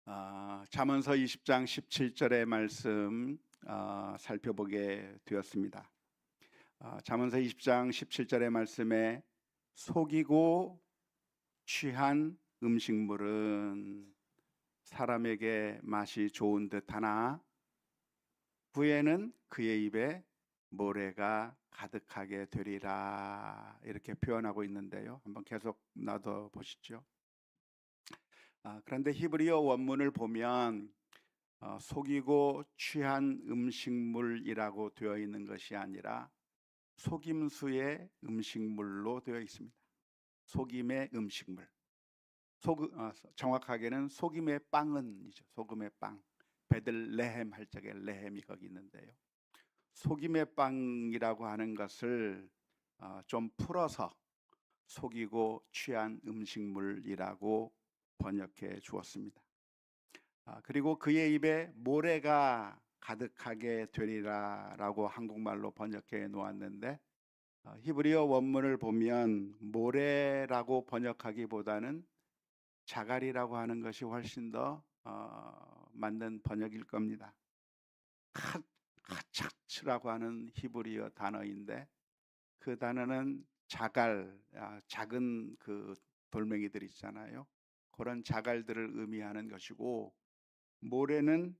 잠언서 20장 17절의 말씀 살펴보게 되었습니다. 잠언서 20장 17절의 말씀에 속이고 취한 음식물은 사람에게 맛이 좋은 듯하나 후에는 그의 입에 모래가 가득하게 되리라, 이렇게 표현하고 있는데요. 한번 계속 놔둬 보시죠. 그런데 히브리어 원문을 보면 속이고 취한 음식물이라고 되어 있는 것이 아니라 속임수의 음식물로 되어 있습니다. 속임의 음식물. 정확하게는 속임의 빵은이죠. 소금의 빵. 베들레헴 할 적에 레헴이 거기 있는데요. 속임의 빵이라고 하는 것을 좀 풀어서 속이고 취한 음식물이라고 번역해 주었습니다. 그리고 그의 입에 모래가 가득하게 되리라 라고 한국말로 번역해 놓았는데, 히브리어 원문을 보면 모래라고 번역하기보다는 자갈이라고 하는 것이 훨씬 더 맞는 번역일 겁니다. 카차츠라고 하는 히브리어 단어인데, 그 단어는 자갈, 작은 그 돌멩이들 있잖아요. 그런 자갈들을 의미하는 것이고, 모래는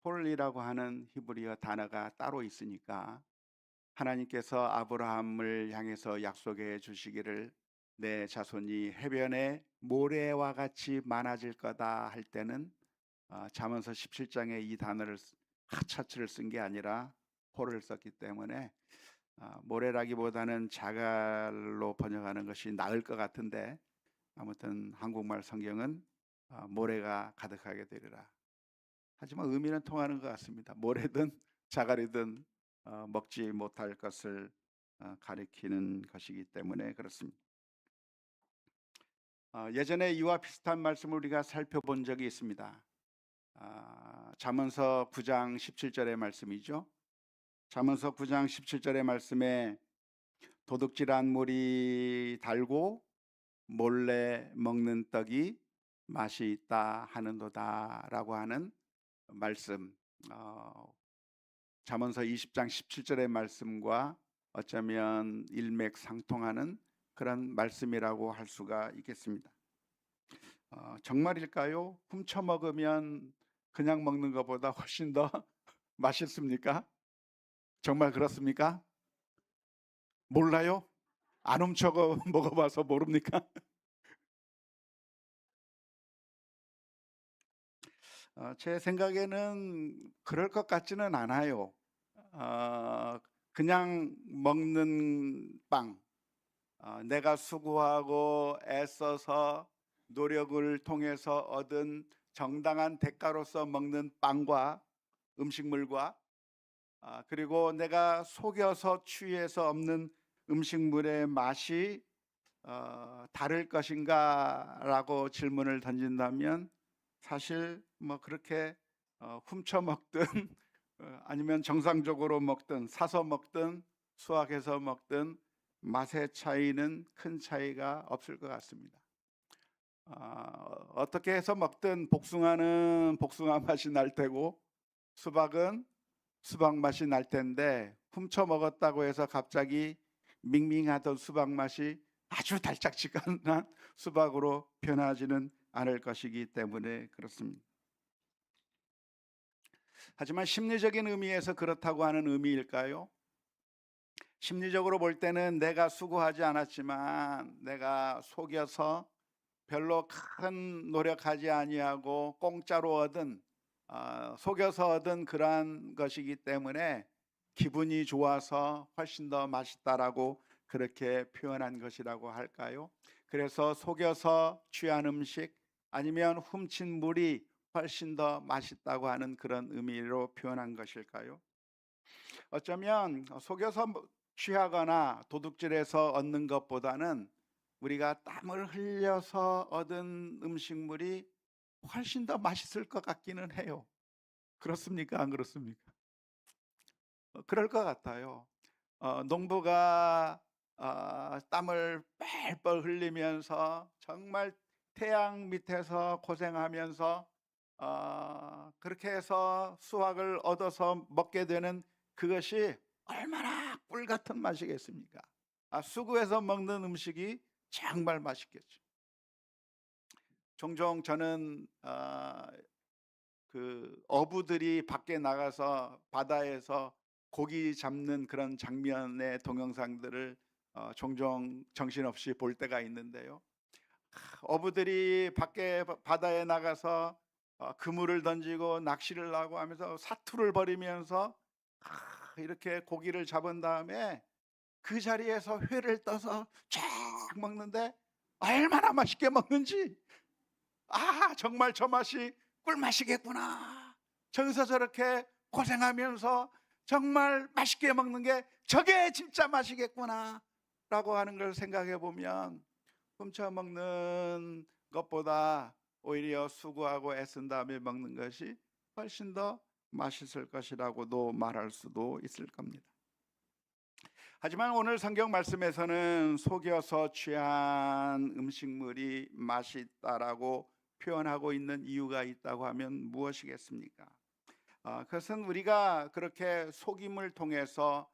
홀이라고 하는 히브리어 단어가 따로 있으니까 하나님께서 아브라함을 향해서 약속해 주시기를 내 자손이 해변의 모래와 같이 많아질 거다 할 때는 잠언서 17장에 이 단어를 하차츠를 쓴 게 아니라 홀을 썼기 때문에 모래라기보다는 자갈로 번역하는 것이 나을 것 같은데, 아무튼 한국말 성경은 모래가 가득하게 되리라. 하지만 의미는 통하는 것 같습니다. 모래든 자갈이든 먹지 못할 것을 가리키는 것이기 때문에 그렇습니다. 예전에 이와 비슷한 말씀을 우리가 살펴본 적이 있습니다. 잠언서 9장 17절의 말씀이죠. 잠언서 9장 17절의 말씀에 도둑질한 물이 달고 몰래 먹는 떡이 맛이 있다 하는도다 라고 하는 말씀, 잠언서 20장 17절의 말씀과 어쩌면 일맥상통하는 그런 말씀이라고 할 수가 있겠습니다. 정말일까요? 훔쳐 먹으면 그냥 먹는 것보다 훨씬 더 맛있습니까? 정말 그렇습니까? 몰라요? 안 훔쳐 먹어봐서 모릅니까? 제 생각에는 그럴 것 같지는 않아요. 그냥 먹는 빵, 내가 수고하고 애써서 노력을 통해서 얻은 정당한 대가로서 먹는 빵과 음식물과 그리고 내가 속여서 취해서 없는 음식물의 맛이 다를 것인가 라고 질문을 던진다면, 사실 뭐 그렇게 훔쳐 먹든 아니면 정상적으로 먹든 사서 먹든 수확해서 먹든 맛의 차이는 큰 차이가 없을 것 같습니다. 어떻게 해서 먹든 복숭아는 복숭아 맛이 날 테고 수박은 수박 맛이 날 텐데, 훔쳐 먹었다고 해서 갑자기 밍밍하던 수박 맛이 아주 달짝지근한 수박으로 변하지는 않을 것이기 때문에 그렇습니다. 하지만 심리적인 의미에서 그렇다고 하는 의미일까요? 심리적으로 볼 때는 내가 수고하지 않았지만 내가 속여서 별로 큰 노력하지 아니하고 공짜로 얻은 속여서 얻은 그러한 것이기 때문에 기분이 좋아서 훨씬 더 맛있다라고 그렇게 표현한 것이라고 할까요? 그래서 속여서 취한 음식 아니면 훔친 물이 훨씬 더 맛있다고 하는 그런 의미로 표현한 것일까요? 어쩌면 속여서 취하거나 도둑질해서 얻는 것보다는 우리가 땀을 흘려서 얻은 음식물이 훨씬 더 맛있을 것 같기는 해요. 그렇습니까? 안 그렇습니까? 그럴 것 같아요. 농부가 땀을 뻘뻘 흘리면서 정말 태양 밑에서 고생하면서 그렇게 해서 수확을 얻어서 먹게 되는 그것이 얼마나 꿀 같은 맛이겠습니까? 수구에서 먹는 음식이 정말 맛있겠죠. 종종 저는 그 어부들이 밖에 나가서 바다에서 고기 잡는 그런 장면의 동영상들을 종종 정신없이 볼 때가 있는데요. 어부들이 밖에 바다에 나가서 그물을 던지고 낚시를 하고 하면서 사투를 벌이면서 이렇게 고기를 잡은 다음에 그 자리에서 회를 떠서 쫙 먹는데 얼마나 맛있게 먹는지, 정말 저 맛이 꿀맛이겠구나. 저기서 저렇게 고생하면서 정말 맛있게 먹는 게 저게 진짜 맛이겠구나 라고 하는 걸 생각해 보면, 훔쳐 먹는 것보다 오히려 수고하고 애쓴 다음에 먹는 것이 훨씬 더 맛있을 것이라고도 말할 수도 있을 겁니다. 하지만 오늘 성경 말씀에서는 속여서 취한 음식물이 맛있다라고 표현하고 있는 이유가 있다고 하면 무엇이겠습니까? 그것은 우리가 그렇게 속임을 통해서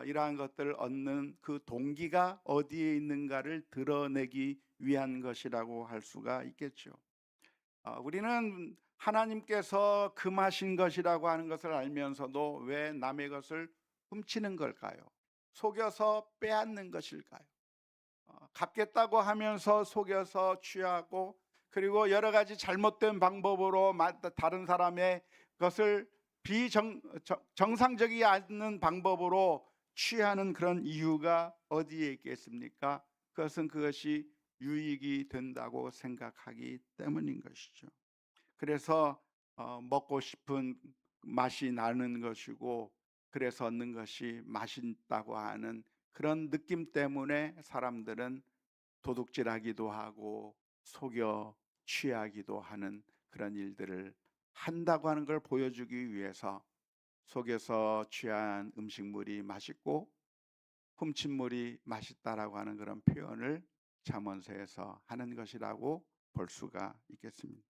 이러한 것들을 얻는 그 동기가 어디에 있는가를 드러내기 위한 것이라고 할 수가 있겠죠. 우리는 하나님께서 금하신 것이라고 하는 것을 알면서도 왜 남의 것을 훔치는 걸까요? 속여서 빼앗는 것일까요? 갚겠다고 하면서 속여서 취하고, 그리고 여러 가지 잘못된 방법으로 다른 사람의 것을 정상적이지 않는 방법으로 취하는 그런 이유가 어디에 있겠습니까? 그것이 유익이 된다고 생각하기 때문인 것이죠. 그래서 먹고 싶은 맛이 나는 것이고, 그래서 얻는 것이 맛있다고 하는 그런 느낌 때문에 사람들은 도둑질하기도 하고 속여 취하기도 하는 그런 일들을 한다고 하는 걸 보여주기 위해서, 속여서 취한 음식물이 맛있고 훔친 물이 맛있다라고 하는 그런 표현을 잠언서에서 하는 것이라고 볼 수가 있겠습니다.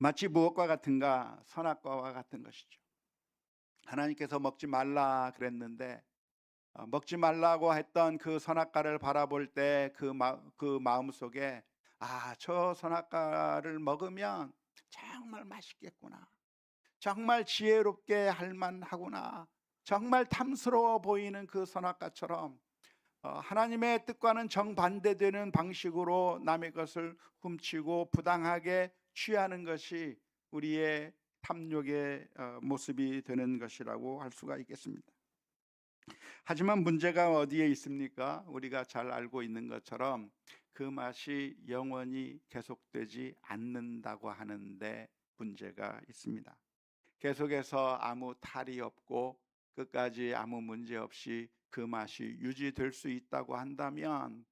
마치 무엇과 같은가? 선악과와 같은 것이죠. 하나님께서 먹지 말라 그랬는데, 먹지 말라고 했던 그 선악과를 바라볼 때 그 마음 속에, 저 선악과를 먹으면 정말 맛있겠구나, 정말 지혜롭게 할 만하구나, 정말 탐스러워 보이는 그 선악과처럼 하나님의 뜻과는 정반대되는 방식으로 남의 것을 훔치고 부당하게 취하는 것이 우리의 탐욕의 모습이 되는 것이라고 할 수가 있겠습니다. 하지만 문제가 어디에 있습니까? 우리가 잘 알고 있는 것처럼 그 맛이 영원히 계속되지 않는다고 하는데 문제가 있습니다. 계속해서 아무 탈이 없고 끝까지 아무 문제 없이 그 맛이 유지될 수 있다고 한다면,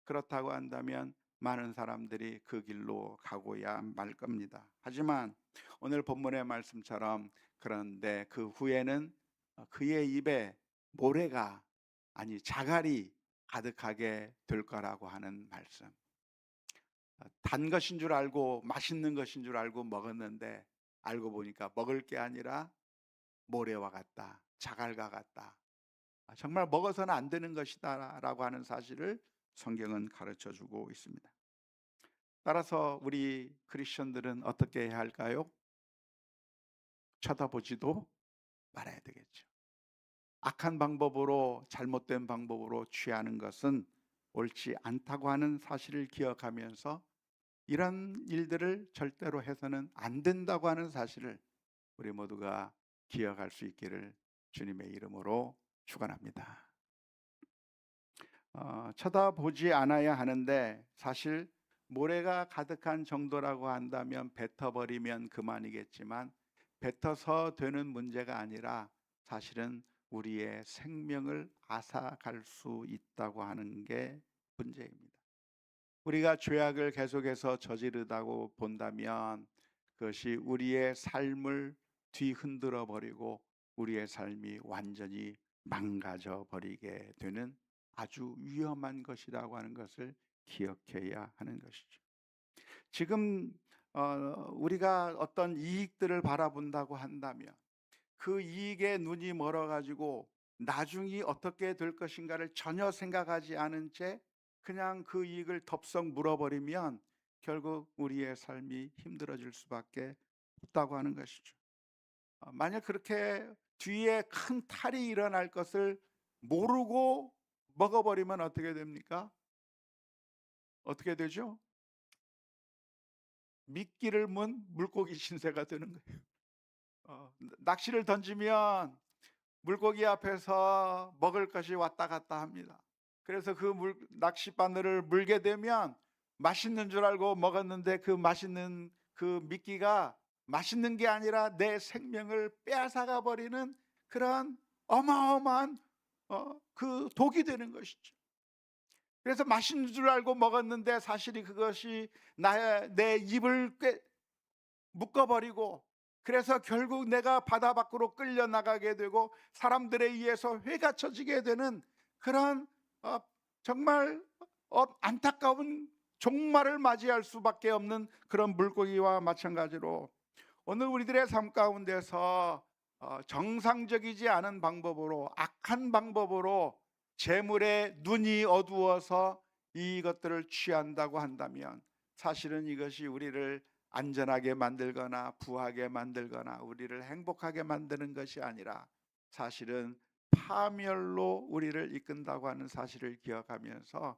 그렇다고 한다면 많은 사람들이 그 길로 가고야 말 겁니다. 하지만 오늘 본문의 말씀처럼, 그런데 그 후에는 그의 입에 모래가, 아니 자갈이 가득하게 될 거라고 하는 말씀. 단 것인 줄 알고 맛있는 것인 줄 알고 먹었는데 알고 보니까 먹을 게 아니라 모래와 같다, 자갈과 같다, 정말 먹어서는 안 되는 것이다 라고 하는 사실을 성경은 가르쳐 주고 있습니다. 따라서 우리 크리스천들은 어떻게 해야 할까요? 쳐다보지도 말아야 되겠죠. 악한 방법으로, 잘못된 방법으로 취하는 것은 옳지 않다고 하는 사실을 기억하면서 이런 일들을 절대로 해서는 안 된다고 하는 사실을 우리 모두가 기억할 수 있기를 주님의 이름으로 축원합니다. 쳐다보지 않아야 하는데, 사실 모래가 가득한 정도라고 한다면 뱉어버리면 그만이겠지만, 뱉어서 되는 문제가 아니라 사실은 우리의 생명을 앗아갈 수 있다고 하는 게 문제입니다. 우리가 죄악을 계속해서 저지르다고 본다면 그것이 우리의 삶을 뒤흔들어 버리고 우리의 삶이 완전히 망가져 버리게 되는 아주 위험한 것이라고 하는 것을 기억해야 하는 것이죠. 지금 우리가 어떤 이익들을 바라본다고 한다면 그 이익에 눈이 멀어 가지고 나중이 어떻게 될 것인가를 전혀 생각하지 않은 채 그냥 그 이익을 덥석 물어버리면 결국 우리의 삶이 힘들어질 수밖에 없다고 하는 것이죠. 만약 그렇게 뒤에 큰 탈이 일어날 것을 모르고 먹어버리면 어떻게 됩니까? 어떻게 되죠? 미끼를 문 물고기 신세가 되는 거예요. 낚시를 던지면 물고기 앞에서 먹을 것이 왔다 갔다 합니다. 그래서 그 낚싯바늘을 물게 되면 맛있는 줄 알고 먹었는데 그 맛있는 그 미끼가 맛있는 게 아니라 내 생명을 빼앗아가 버리는 그런 어마어마한 그 독이 되는 것이죠. 그래서 맛있는 줄 알고 먹었는데 사실이 그것이 내 입을 묶어버리고, 그래서 결국 내가 바다 밖으로 끌려 나가게 되고 사람들에 의해서 회가 쳐지게 되는 그런 정말 안타까운 종말을 맞이할 수밖에 없는 그런 물고기와 마찬가지로 오늘 우리들의 삶 가운데서 정상적이지 않은 방법으로, 악한 방법으로 재물에 눈이 어두워서 이것들을 취한다고 한다면 사실은 이것이 우리를 안전하게 만들거나 부하게 만들거나 우리를 행복하게 만드는 것이 아니라 사실은 파멸로 우리를 이끈다고 하는 사실을 기억하면서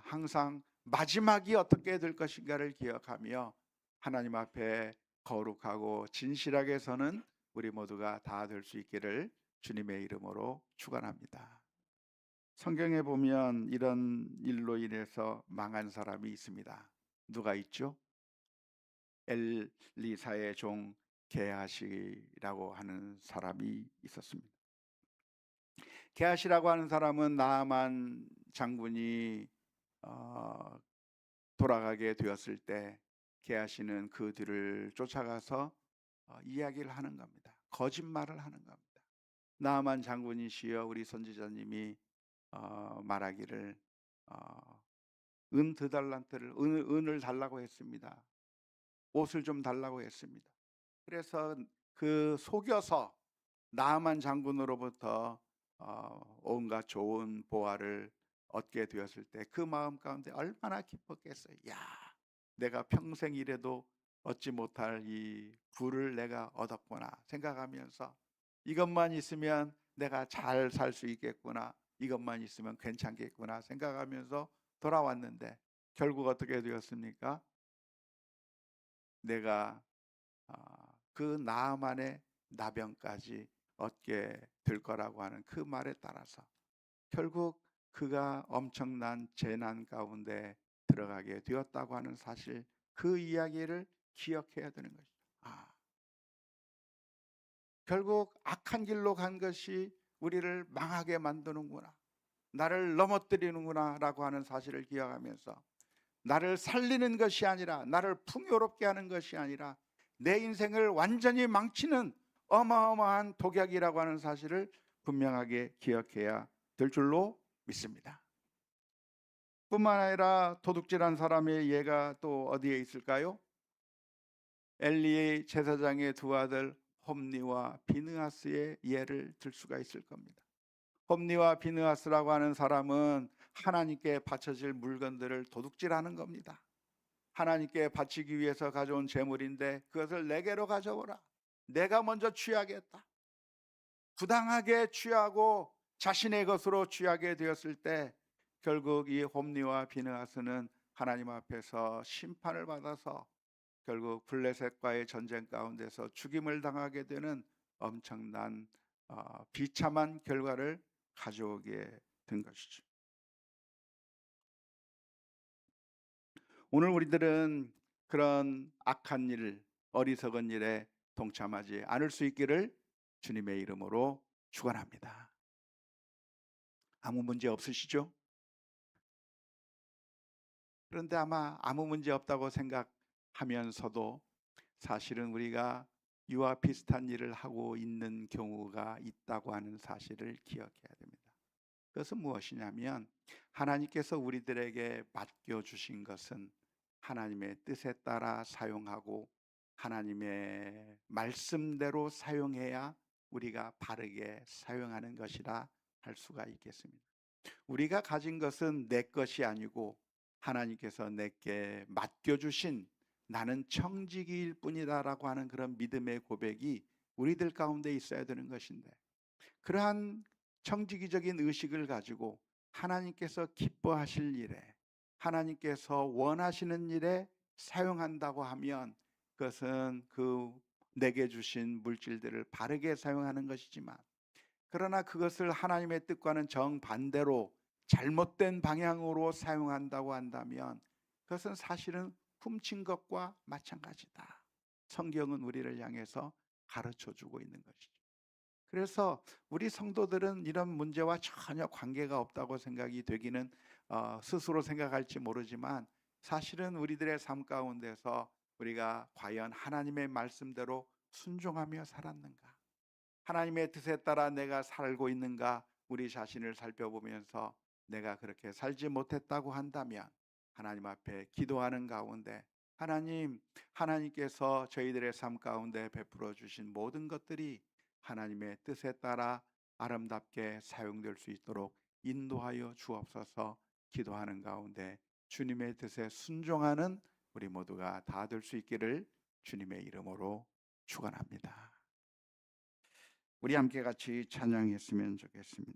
항상 마지막이 어떻게 될 것인가를 기억하며 하나님 앞에 거룩하고 진실하게 서는 우리 모두가 다 될 수 있기를 주님의 이름으로 축원합니다. 성경에 보면 이런 일로 인해서 망한 사람이 있습니다. 누가 있죠? 엘리사의 종 게하시라고 하는 사람이 있었습니다. 게하시라고 하는 사람은 나아만 장군이 돌아가게 되었을 때 게하시는 그 뒤를 쫓아가서 이야기를 하는 겁니다. 거짓말을 하는 겁니다. 나아만 장군이시여, 우리 선지자님이 말하기를 은 2달란트를 은을 달라고 했습니다. 옷을 좀 달라고 했습니다. 그래서 그 속여서 나아만 장군으로부터 온갖 좋은 보화를 얻게 되었을 때 그 마음 가운데 얼마나 기뻤겠어요. 야, 내가 평생 일해도 얻지 못할 이 부를 내가 얻었구나 생각하면서 이것만 있으면 내가 잘 살 수 있겠구나, 이것만 있으면 괜찮겠구나 생각하면서 돌아왔는데 결국 어떻게 되었습니까? 내가 그 나아만의 나병까지 얻게 될 거라고 하는 그 말에 따라서 결국 그가 엄청난 재난 가운데 들어가게 되었다고 하는 사실, 그 이야기를 기억해야 되는 것이죠. 결국 악한 길로 간 것이 우리를 망하게 만드는구나, 나를 넘어뜨리는구나 라고 하는 사실을 기억하면서 나를 살리는 것이 아니라, 나를 풍요롭게 하는 것이 아니라 내 인생을 완전히 망치는 어마어마한 독약이라고 하는 사실을 분명하게 기억해야 될 줄로 믿습니다. 뿐만 아니라 도둑질한 사람의 예가 또 어디에 있을까요? 엘리의 제사장의 두 아들 홈니와 비느하스의 예를 들 수가 있을 겁니다. 홈니와 비느하스라고 하는 사람은 하나님께 바쳐질 물건들을 도둑질하는 겁니다. 하나님께 바치기 위해서 가져온 재물인데 그것을 내게로 가져오라, 내가 먼저 취하겠다. 부당하게 취하고 자신의 것으로 취하게 되었을 때 결국 이 홈니와 비느하스는 하나님 앞에서 심판을 받아서 결국 블레셋과의 전쟁 가운데서 죽임을 당하게 되는 엄청난 비참한 결과를 가져오게 된 것이죠. 오늘 우리들은 그런 악한 일, 어리석은 일에 동참하지 않을 수 있기를 주님의 이름으로 축원합니다. 아무 문제 없으시죠? 그런데 아마 아무 문제 없다고 생각하면서도 사실은 우리가 이와 비슷한 일을 하고 있는 경우가 있다고 하는 사실을 기억해야 됩니다. 그것은 무엇이냐면 하나님께서 우리들에게 맡겨주신 것은 하나님의 뜻에 따라 사용하고 하나님의 말씀대로 사용해야 우리가 바르게 사용하는 것이라 할 수가 있겠습니다. 우리가 가진 것은 내 것이 아니고 하나님께서 내게 맡겨주신 나는 청지기일 뿐이다라고 하는 그런 믿음의 고백이 우리들 가운데 있어야 되는 것인데, 그러한 청지기적인 의식을 가지고 하나님께서 기뻐하실 일에, 하나님께서 원하시는 일에 사용한다고 하면 그것은 그 내게 주신 물질들을 바르게 사용하는 것이지만, 그러나 그것을 하나님의 뜻과는 정반대로 잘못된 방향으로 사용한다고 한다면 그것은 사실은 훔친 것과 마찬가지다. 성경은 우리를 향해서 가르쳐 주고 있는 것이죠. 그래서 우리 성도들은 이런 문제와 전혀 관계가 없다고 생각이 되기는 스스로 생각할지 모르지만, 사실은 우리들의 삶 가운데서 우리가 과연 하나님의 말씀대로 순종하며 살았는가, 하나님의 뜻에 따라 내가 살고 있는가, 우리 자신을 살펴보면서 내가 그렇게 살지 못했다고 한다면 하나님 앞에 기도하는 가운데 하나님께서 저희들의 삶 가운데 베풀어 주신 모든 것들이 하나님의 뜻에 따라 아름답게 사용될 수 있도록 인도하여 주옵소서. 기도하는 가운데 주님의 뜻에 순종하는 우리 모두가 다 될 수 있기를 주님의 이름으로 축원합니다. 우리 함께 같이 찬양했으면 좋겠습니다.